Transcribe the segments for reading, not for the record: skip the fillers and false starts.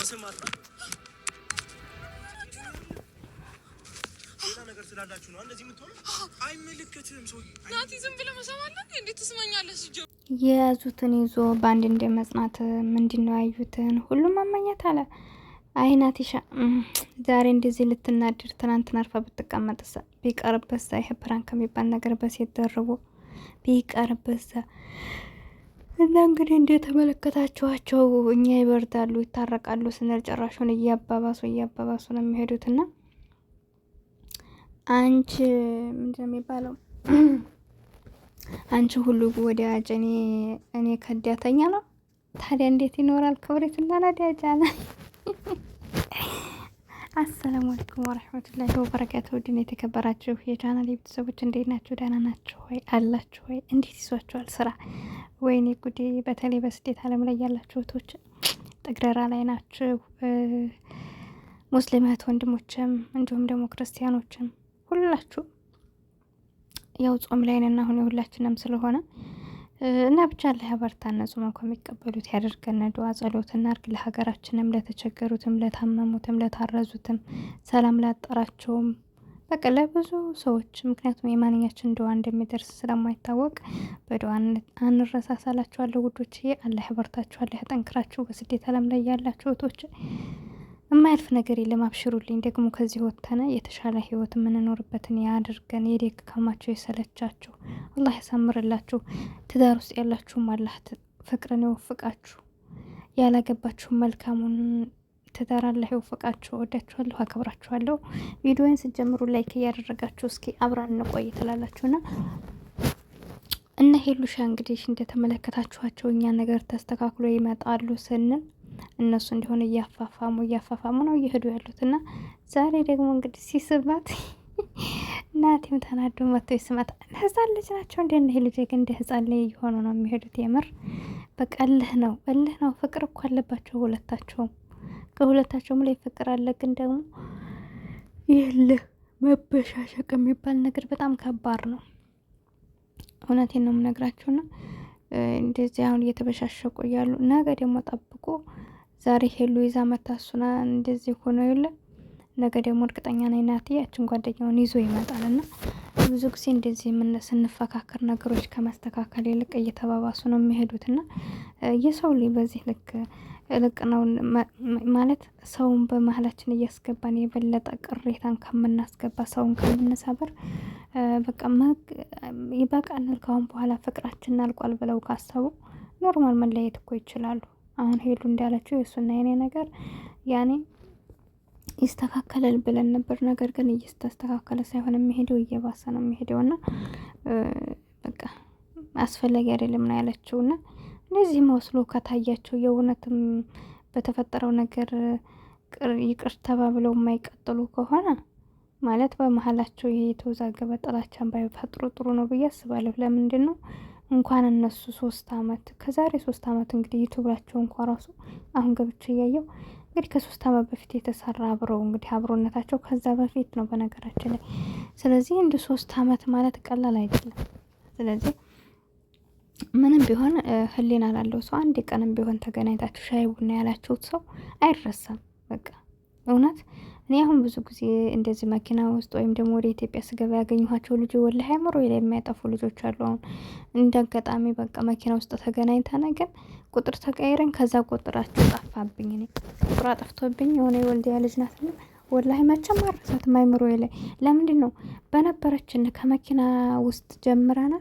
ስማት ሌላ ነገር ስላላችሁ ነው እንደዚህ የምትሆነው። አይመለከትም ሰው ናቲ ዝም ብለህ መሰማለህ እንዴት ትስማኛለህ? የያዙትን ይዞ ባንድ እንደመጽናት ምንድነው ያዩትን ሁሉም ማመኘት አለ። አይናቲሻ ዛሬ እንደዚህ ልትናድር ትናንትና አርፋ ብትቀመጥሳ ቢቀርበሳ ይሄ ፕራንክ የሚባል ነገር በሴት ደርቦ ቢቀርበሳ እና እንግዲህ እንደተመለከታችኋቸው እኛ ይበርዳሉ ይታረቃሉ ስንል ጭራሹን እያባባሱ ነው የሚሄዱትና አንቺ ምንድነው የሚባለው አንቺ ሁሉ ወዲያጅ እኔ ከዳተኛ ነው ታዲያ እንዴት ይኖራል ክብሪት እንዳላዳጃና አሰላሙ አለይኩም ወራህመቱላሂ ወበረካቱሁ። ድን የተከበራችሁ የቻናል ቤተሰቦች እንዴት ናችሁ? ደህና ናችሁ ወይ? አላችሁ ወይ? እንዴት ይዟችኋል ስራ? ወይኔ ጉዴ! በተለይ በስደት ዓለም ላይ ያላችሁ እህቶች ጥግረራ ላይ ናችሁ። ሙስሊማት ወንድሞችም እንዲሁም ደግሞ ክርስቲያኖችም ሁላችሁ ያው ጾም ላይ ነን አሁን ሁላችንም ስለሆነ እና ብቻ አላህ ያበርታን ጾም ከሚቀበሉት ያደርገን። ዱዓ ጸሎት እናርግ ለሀገራችንም፣ ለተቸገሩትም፣ ለታመሙትም፣ ለታረዙትም፣ ሰላም ላጠራቸውም በቃ ለብዙ ሰዎች ምክንያቱም የማንኛችን ዱዓ እንደሚደርስ ስለማይታወቅ በዱዓ አንረሳሳላችኋለሁ ውዶቼ። አላህ ያበርታችሁ፣ አላህ ያጠንክራችሁ። በስደት ዓለም ላይ ያላችሁ እህቶች የማያልፍ ነገር የለም አብሽሩልኝ። ደግሞ ከዚህ ወጥተነ የተሻለ ህይወት የምንኖርበትን ያድርገን። የደከማችሁ የሰለቻችሁ አላህ ያሳምርላችሁ። ትዳር ውስጥ ያላችሁም አላህ ፍቅርን ይወፍቃችሁ። ያላገባችሁ መልካሙን ትዳር አላህ ይወፍቃችሁ። ወዳችኋለሁ፣ አከብራችኋለሁ። ቪዲዮውን ስትጀምሩ ላይክ እያደረጋችሁ እስኪ አብራን እንቆይ ትላላችሁና እና ሄሉሻ እንግዲህ እንደተመለከታችኋቸው እኛ ነገር ተስተካክሎ ይመጣሉ ስንል እነሱ እንደሆነ እያፋፋሙ ነው እየሄዱ ያሉትና ዛሬ ደግሞ እንግዲህ ሲስባት ናቲም ተናዶ መጥቶ ይስማት። ህፃን ልጅ ናቸው እንደ ይሄ ልጅ ግን እንደ ህፃን ላይ እየሆኑ ነው የሚሄዱት። የምር በቃ እልህ ነው ፍቅር እኮ አለባቸው ሁለታቸውም። ከሁለታቸውም ላይ ፍቅር አለ፣ ግን ደግሞ ይልህ መበሻሸቅ የሚባል ነገር በጣም ከባድ ነው። እውነቴን ነው የምነግራችሁና እንደዚህ አሁን እየተበሻሸቁ እያሉ ነገ ደግሞ ጠብቆ ዛሬ ሄሉ ይዛ መታሱና እንደዚህ ሆኖ ይለ ነገ ደግሞ እርግጠኛ ነኝ ናቲ ያችን ጓደኛውን ይዞ ይመጣልና ብዙ ጊዜ እንደዚህ ስንፈካከር ነገሮች ከማስተካከል ይልቅ እየተባባሱ ነው የሚሄዱትና የሰው ልጅ በዚህ ልቅ ነው ማለት ሰውን በመሀላችን እያስገባን የበለጠ ቅሬታን ከምናስገባ ሰውን ከምንሰበር በቃ ይበቃናል ካሁን በኋላ ፍቅራችን አልቋል ብለው ካሰቡ ኖርማል መለየት እኮ ይችላሉ። አሁን ሄሉ እንዳለችው የሱና የኔ ነገር ያኔ ይስተካከላል ብለን ነበር። ነገር ግን እየተስተካከለ ሳይሆን የሚሄደው እየባሰ ነው የሚሄደውና በቃ አስፈላጊ አይደለም ነው ያለችውና እንደዚህ መስሎ ከታያቸው የእውነትም በተፈጠረው ነገር ይቅር ተባብለው የማይቀጥሉ ከሆነ ማለት በመሀላቸው የተወዛገበ ጥላቻን ባይፈጥሩ ጥሩ ነው ብዬ አስባለሁ። ለምንድን ነው እንኳን እነሱ 3 አመት ከዛሬ 3 አመት እንግዲህ ዩቲዩብራቸው እንኳን ራሱ አሁን ገብቼ እያየው እንግዲህ ከ3 አመት በፊት የተሰራ አብሮነታቸው ከዛ በፊት ነው በነገራችን ላይ። ስለዚህ እንደ 3 አመት ማለት ቀላል አይደለም። ስለዚህ ምንም ቢሆን ህሊና ላለው ሰው አንድ ቀንም ቢሆን ተገናኝታችሁ ሻይ ቡና ያላችሁት ሰው አይረሳም። በቃ እውነት እኔ አሁን ብዙ ጊዜ እንደዚህ መኪና ውስጥ ወይም ደግሞ ወደ ኢትዮጵያ ስገባ ያገኘኋቸው ልጆች ወላሂ አእምሮ ላይ የሚያጠፉ ልጆች አሉ። አሁን እንደ አጋጣሚ በቃ መኪና ውስጥ ተገናኝተን ግን ቁጥር ተቀይረን ከዛ ቁጥራቸው ጠፋብኝ። እኔ ቁጥሯ ጠፍቶብኝ የሆነ የወልዲያ ልጅ ናትና ወላሂ መቼም አልረሳትም አእምሮ ላይ። ለምንድን ነው በነበረችን ከመኪና ውስጥ ጀምረና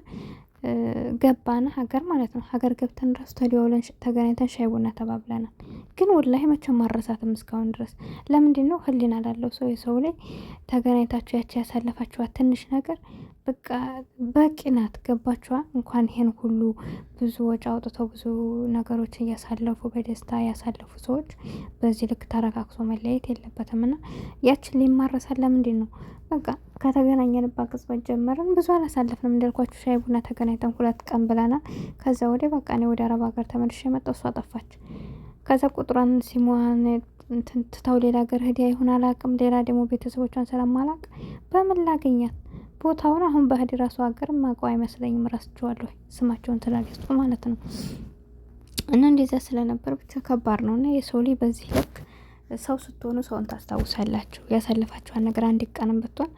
ገባና ሀገር ማለት ነው ሀገር ገብተን ራሱ ተደዋውለን ተገናኝተን ሻይ ቡና ተባብለናል። ግን ወላሂ መቼም ማረሳትም እስካሁን ድረስ። ለምንድን ነው ህሊና ላለው ሰው የሰው ላይ ተገናኝታችሁ ያቺ ያሳለፋችኋት ትንሽ ነገር በቃ በቂ ናት። ገባችኋ? እንኳን ይሄን ሁሉ ብዙ ወጪ አውጥተው ብዙ ነገሮች እያሳለፉ በደስታ ያሳለፉ ሰዎች በዚህ ልክ ተረካክሶ መለየት የለበትምና ያችን ሊማረሳል። ለምንድን ነው በቃ ከተገናኘንባት ቅጽበት ጀመረን ብዙ አላሳለፍንም። እንዳልኳችሁ ሻይ ቡና ተገናኝተን 2 ቀን ብለናል። ከዛ ወዲህ በቃ እኔ ወደ አረብ ሀገር ተመልሼ መጣሁ፣ እሷ ጠፋች። ከዛ ቁጥሯን ሲሟን ትታው ሌላ ሀገር ሄዲያ ይሁን አላቅም። ሌላ ደግሞ ቤተሰቦቿን ስለማላቅ በምን ላገኛት ቦታውን አሁን በህዲ ራሱ ሀገር ማውቀው አይመስለኝም። ራስቸዋለሁ ስማቸውን ስላልያዝኩ ማለት ነው። እና እንደዛ ስለነበር ብቻ ከባድ ነው። እና የሰው ልጅ በዚህ ልክ ሰው ስትሆኑ ሰውን ታስታውሳላችሁ። ያሳለፋችኋን ነገር አንድ ቀንም ብትሆን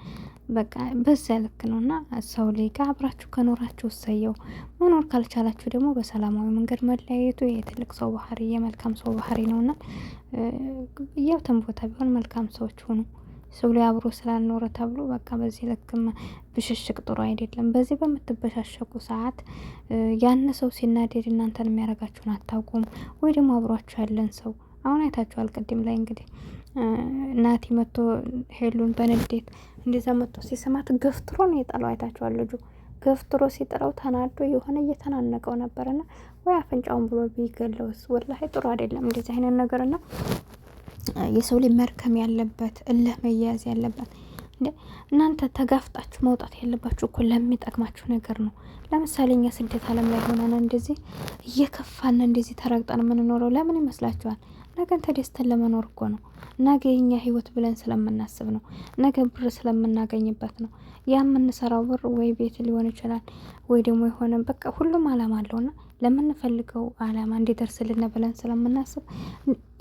በቃ በዛ ልክ ነው እና ሰው ላይ ጋር አብራችሁ ከኖራችሁ እሰየው። መኖር ካልቻላችሁ ደግሞ በሰላማዊ መንገድ መለያየቱ የትልቅ ሰው ባህሪ የመልካም ሰው ባህሪ ነውና የትም ቦታ ቢሆን መልካም ሰዎች ሁኑ። ሰው ላይ አብሮ ስላልኖረ ተብሎ በቃ በዚህ ልክም ብሽሽቅ ጥሩ አይደለም። በዚህ በምትበሻሸቁ ሰዓት ያን ሰው ሲናደድ እናንተን የሚያረጋችሁን አታውቁም። ወይ ደግሞ አብሯችሁ ያለን ሰው አሁን አይታችኋል። ቅድም ላይ እንግዲህ ናቲ መጥቶ ሄሉን በንዴት እንደዛ መጥቶ ሲሰማት ገፍትሮ ነው የጣለው። አይታችኋል። ልጁ ገፍትሮ ሲጥለው ተናዶ የሆነ እየተናነቀው ነበርና ወይ አፍንጫውን ብሎ ቢገለውስ ወላሂ ጥሩ አይደለም እንደዚህ አይነት ነገርና የሰው ልጅ መርከም ያለበት እልህ መያዝ ያለበት እናንተ ተጋፍጣችሁ መውጣት ያለባችሁ እኮ ለሚጠቅማችሁ ነገር ነው። ለምሳሌ እኛ ስደት ዓለም ላይ ሆነን እንደዚህ እየከፋን እንደዚህ ተረግጠን የምንኖረው ለምን ይመስላችኋል? ነገን ተደስተን ለመኖር እኮ ነው። ነገ የኛ ህይወት ብለን ስለምናስብ ነው። ነገ ብር ስለምናገኝበት ነው። ያ የምንሰራው ብር ወይ ቤት ሊሆን ይችላል ወይ ደግሞ የሆነ በቃ ሁሉም አላማ አለውና ለምንፈልገው አላማ እንዲደርስልን ብለን ስለምናስብ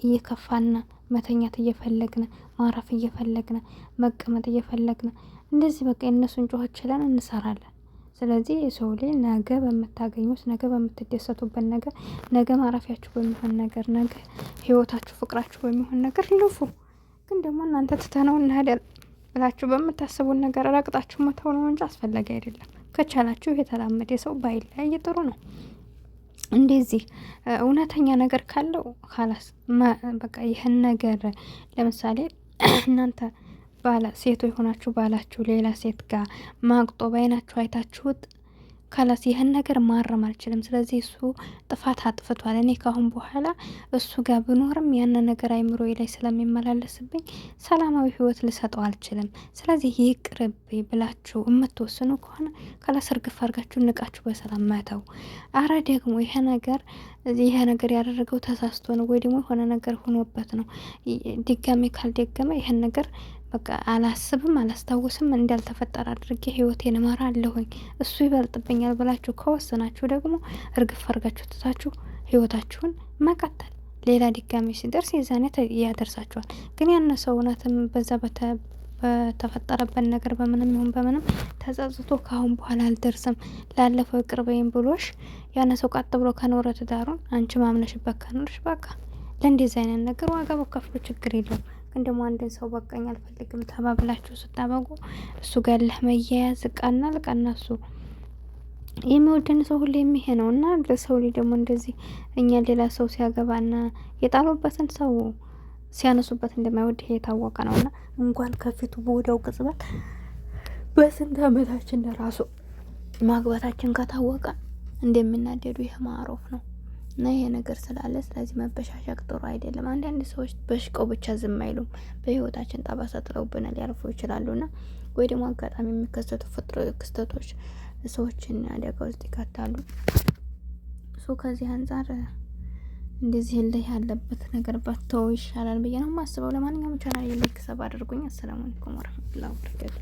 እየከፋና መተኛት እየፈለግን ማረፍ እየፈለግን መቀመጥ እየፈለግን እንደዚህ በቃ የእነሱን ጮኸት ችለን እንሰራለን። ስለዚህ የሰው ልጅ ነገ በምታገኙት ነገ በምትደሰቱበት ነገር ነገ ማረፊያችሁ በሚሆን ነገር ነገ ህይወታችሁ ፍቅራችሁ በሚሆን ነገር ልፉ። ግን ደግሞ እናንተ ትተነው እንሄዳለን ብላችሁ በምታስቡን ነገር ረግጣችሁ መተው ነው እንጂ አስፈላጊ አይደለም። ከቻላችሁ የተላመደ ሰው ባይለያይ ጥሩ ነው። እንደዚህ እውነተኛ ነገር ካለው ካላስ በቃ ይህን ነገር ለምሳሌ እናንተ ሴቶ የሆናችሁ ባላችሁ ሌላ ሴት ጋር ማግጦ ባይናችሁ አይታችሁት ካላስ ይህን ነገር ማረም አልችልም። ስለዚህ እሱ ጥፋት አጥፍቷል። እኔ ካሁን በኋላ እሱ ጋር ብኖርም ያን ነገር አይምሮዬ ላይ ስለሚመላለስብኝ ሰላማዊ ህይወት ልሰጠው አልችልም። ስለዚህ ይቅርብኝ ብላችሁ የምትወስኑ ከሆነ ካላስ እርግፍ አድርጋችሁ ንቃችሁ በሰላም መተው። አረ ደግሞ ይሄ ነገር ያደረገው ተሳስቶ ነው ወይ ደግሞ የሆነ ነገር ሆኖበት ነው ድጋሜ ካልደገመ ይሄን ነገር በቃ አላስብም አላስታውስም እንዳልተፈጠረ አድርጌ ህይወቴን እመራለሁኝ እሱ ይበልጥብኛል ብላችሁ ከወሰናችሁ ደግሞ እርግፍ አድርጋችሁ ትታችሁ ህይወታችሁን መቀጠል። ሌላ ድጋሜ ሲደርስ የዛኔ ያደርሳችኋል። ግን ያነ ሰው እውነትም በዛ በተፈጠረበት ነገር በምንም ይሁን በምንም ተጸጽቶ ካሁን በኋላ አልደርስም ላለፈው ይቅር በይኝ ብሎሽ ያነ ሰው ቀጥ ብሎ ከኖረ ትዳሩን አንቺ ማምነሽበት ከኖርሽ በቃ ለእንደዚህ አይነት ነገር ዋጋ በከፍሎ ችግር የለም። ግን ደግሞ አንድን ሰው በቃኝ አልፈልግም ተባብላችሁ ስታበቁ እሱ ጋር ለመያያዝ ቀና እሱ የሚወደን ሰው ሁሉ የሚሄ ነው እና ለሰው ልጅ ደግሞ እንደዚህ እኛ ሌላ ሰው ሲያገባና የጣሉበትን ሰው ሲያነሱበት እንደማይወድ ይሄ የታወቀ ነውና እንኳን ከፊቱ በወዲያው ቅጽበት በስንት ዓመታችን ራሱ ማግባታችን ከታወቀ እንደሚናደዱ ይሄ ማዕሮፍ ነው። እና ይሄ ነገር ስላለ ስለዚህ መበሻሸቅ ጥሩ አይደለም። አንዳንድ ሰዎች በሽቀው ብቻ ዝም አይሉም። በህይወታችን ጠባሳ ጥለውብናል ያልፉ ይችላሉና ወይ ደግሞ አጋጣሚ የሚከሰቱ ክስተቶች ሰዎችን አደጋ ውስጥ ይከታሉ። ከዚህ አንጻር እንደዚህ ላይ ያለበት ነገር ባተው ይሻላል ብዬ ነው የማስበው። ለማንኛውም ቻናል ላይክ ሰብ አድርጉኝ። አሰላሙ አለይኩም ወራህመቱላሂ ወበረካቱ።